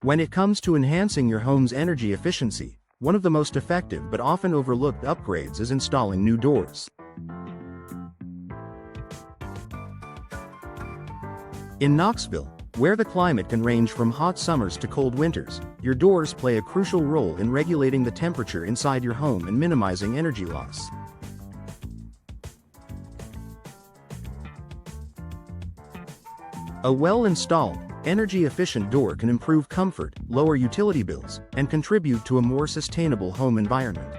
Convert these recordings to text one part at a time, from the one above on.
When it comes to enhancing your home's energy efficiency, one of the most effective but often overlooked upgrades is installing new doors. In Knoxville, where the climate can range from hot summers to cold winters, your doors play a crucial role in regulating the temperature inside your home and minimizing energy loss. A well-installed, energy-efficient door can improve comfort, lower utility bills, and contribute to a more sustainable home environment.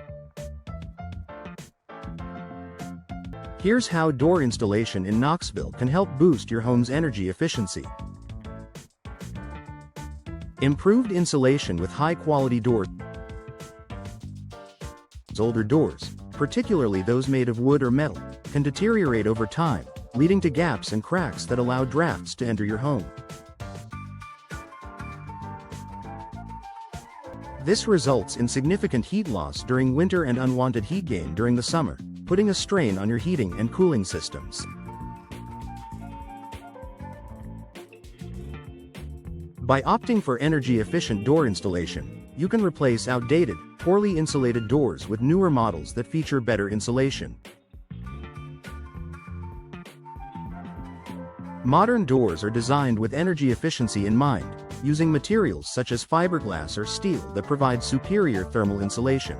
Here's how door installation in Knoxville can help boost your home's energy efficiency. Improved insulation with high-quality doors. Older doors, particularly those made of wood or metal, can deteriorate over time, leading to gaps and cracks that allow drafts to enter your home. This results in significant heat loss during winter and unwanted heat gain during the summer, putting a strain on your heating and cooling systems. By opting for energy-efficient door installation, you can replace outdated, poorly insulated doors with newer models that feature better insulation. Modern doors are designed with energy efficiency in mind, using materials such as fiberglass or steel that provide superior thermal insulation.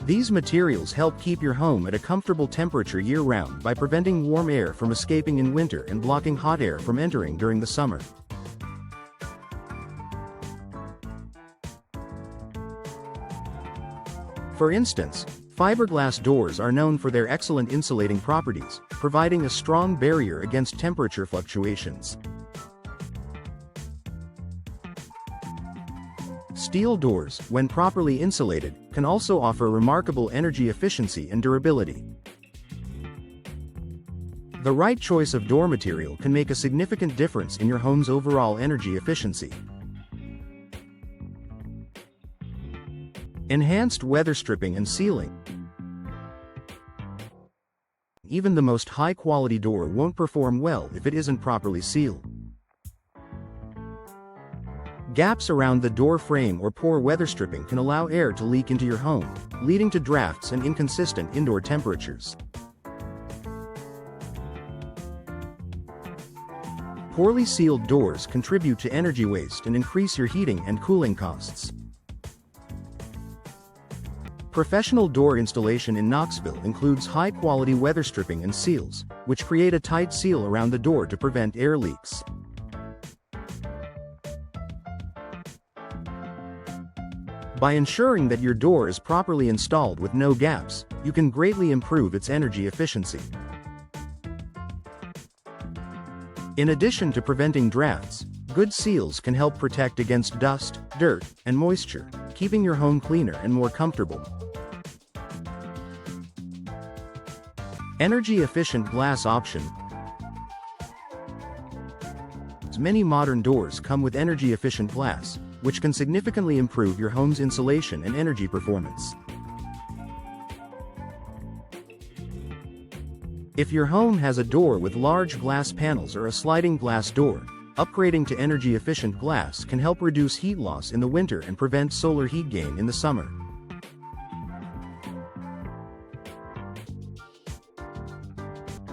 These materials help keep your home at a comfortable temperature year-round by preventing warm air from escaping in winter and blocking hot air from entering during the summer. For instance, fiberglass doors are known for their excellent insulating properties, providing a strong barrier against temperature fluctuations. Steel doors, when properly insulated, can also offer remarkable energy efficiency and durability. The right choice of door material can make a significant difference in your home's overall energy efficiency. Enhanced weather stripping and sealing. Even the most high-quality door won't perform well if it isn't properly sealed. Gaps around the door frame or poor weather stripping can allow air to leak into your home, leading to drafts and inconsistent indoor temperatures. Poorly sealed doors contribute to energy waste and increase your heating and cooling costs. Professional door installation in Knoxville includes high-quality weather stripping and seals, which create a tight seal around the door to prevent air leaks. By ensuring that your door is properly installed with no gaps, you can greatly improve its energy efficiency. In addition to preventing drafts, good seals can help protect against dust, dirt, and moisture, keeping your home cleaner and more comfortable. Energy-efficient glass option. Many modern doors come with energy-efficient glass, which can significantly improve your home's insulation and energy performance. If your home has a door with large glass panels or a sliding glass door, upgrading to energy-efficient glass can help reduce heat loss in the winter and prevent solar heat gain in the summer.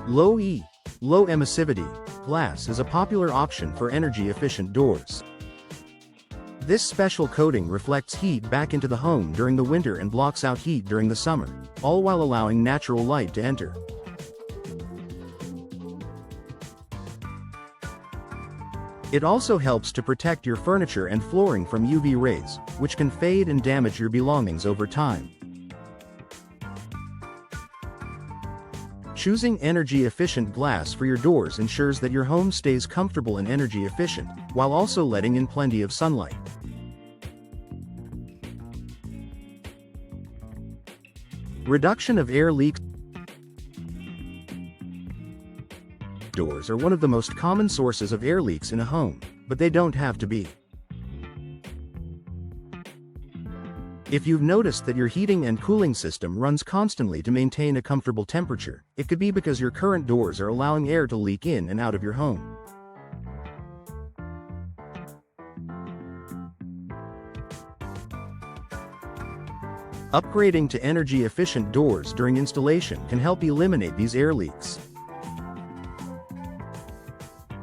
Low emissivity glass is a popular option for energy-efficient doors. This special coating reflects heat back into the home during the winter and blocks out heat during the summer, all while allowing natural light to enter. It also helps to protect your furniture and flooring from UV rays, which can fade and damage your belongings over time. Choosing energy-efficient glass for your doors ensures that your home stays comfortable and energy efficient, while also letting in plenty of sunlight. Reduction of air leaks. Doors are one of the most common sources of air leaks in a home, but they don't have to be. If you've noticed that your heating and cooling system runs constantly to maintain a comfortable temperature, it could be because your current doors are allowing air to leak in and out of your home. Upgrading to energy-efficient doors during installation can help eliminate these air leaks.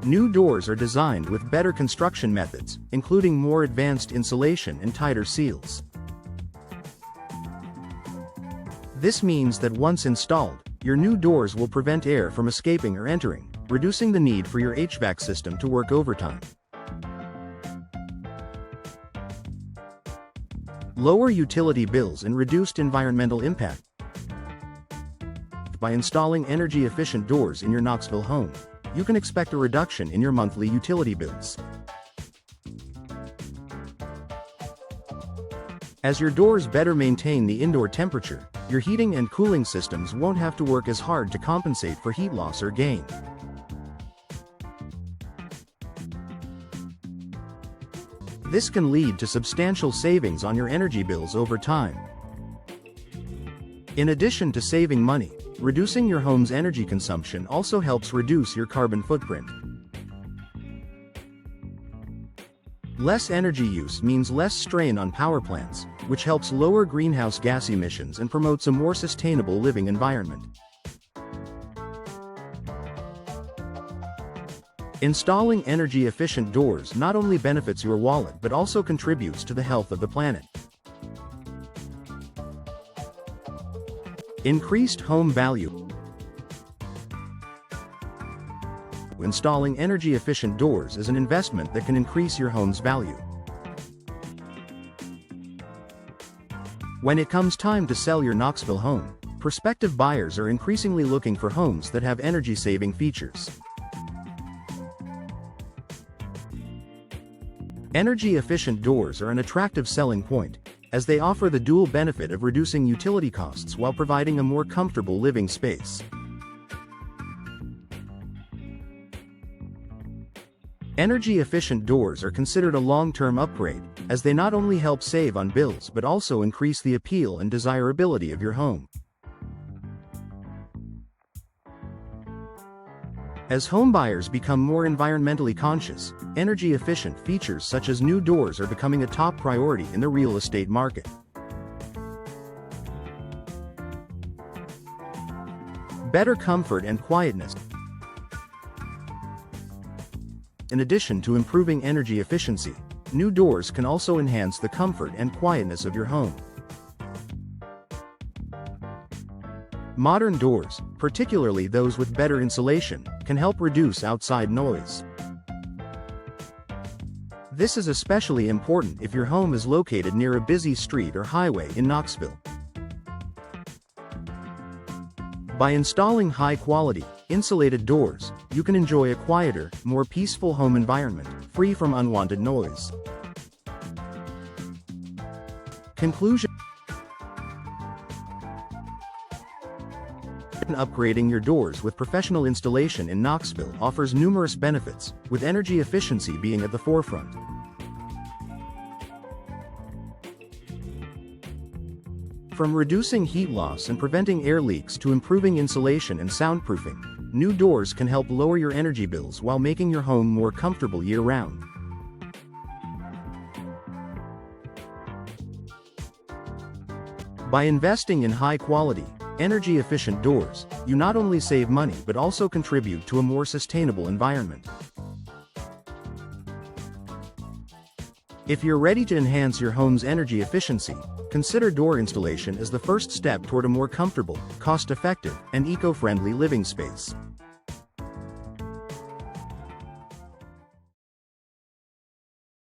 New doors are designed with better construction methods, including more advanced insulation and tighter seals. This means that once installed, your new doors will prevent air from escaping or entering, reducing the need for your HVAC system to work overtime. Lower utility bills and reduced environmental impact. By installing energy-efficient doors in your Knoxville home, you can expect a reduction in your monthly utility bills. As your doors better maintain the indoor temperature, your heating and cooling systems won't have to work as hard to compensate for heat loss or gain. This can lead to substantial savings on your energy bills over time. In addition to saving money, reducing your home's energy consumption also helps reduce your carbon footprint. Less energy use means less strain on power plants, which helps lower greenhouse gas emissions and promotes a more sustainable living environment. Installing energy-efficient doors not only benefits your wallet but also contributes to the health of the planet. Increased home value. Installing energy-efficient doors is an investment that can increase your home's value. When it comes time to sell your Knoxville home, prospective buyers are increasingly looking for homes that have energy-saving features. Energy-efficient doors are an attractive selling point, as they offer the dual benefit of reducing utility costs while providing a more comfortable living space. Energy-efficient doors are considered a long-term upgrade, as they not only help save on bills but also increase the appeal and desirability of your home. As homebuyers become more environmentally conscious, energy-efficient features such as new doors are becoming a top priority in the real estate market. Better comfort and quietness. In addition to improving energy efficiency, new doors can also enhance the comfort and quietness of your home. Modern doors, particularly those with better insulation, can help reduce outside noise. This is especially important if your home is located near a busy street or highway in Knoxville. By installing high-quality, insulated doors, you can enjoy a quieter, more peaceful home environment, free from unwanted noise. Conclusion. Upgrading your doors with professional installation in Knoxville offers numerous benefits, with energy efficiency being at the forefront. From reducing heat loss and preventing air leaks to improving insulation and soundproofing, new doors can help lower your energy bills while making your home more comfortable year-round. By investing in high-quality, energy-efficient doors, you not only save money but also contribute to a more sustainable environment. If you're ready to enhance your home's energy efficiency, consider door installation as the first step toward a more comfortable, cost-effective, and eco-friendly living space.